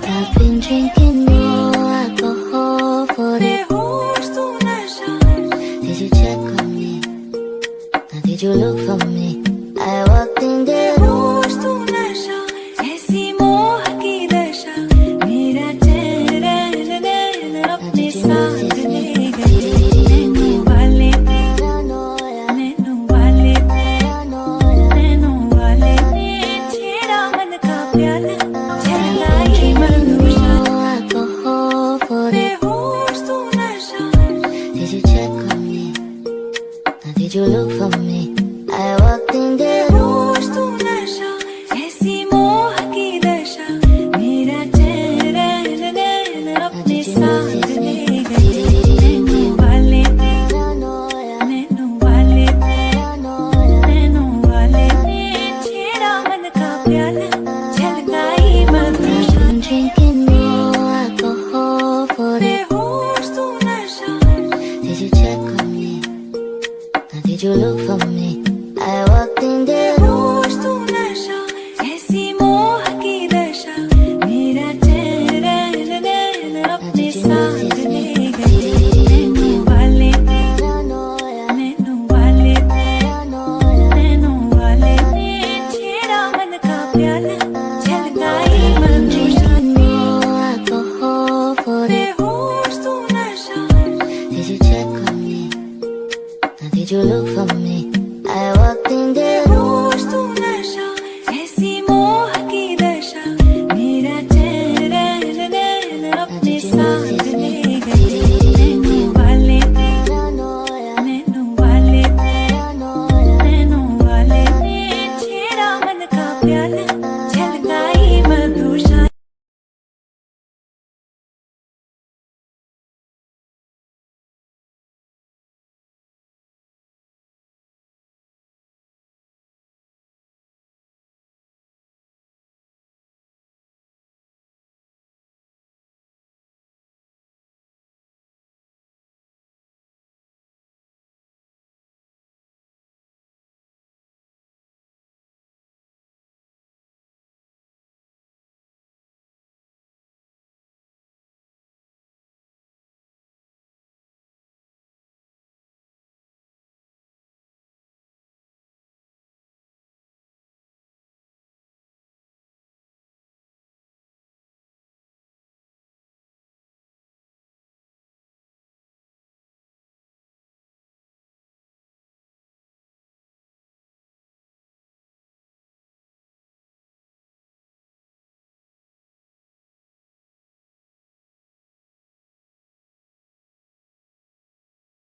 I've been drinking more alcohol for the Did you check on me? Now did you look for me? I walked in the room. Did you check on me? Now did you look for me? I walked in the room.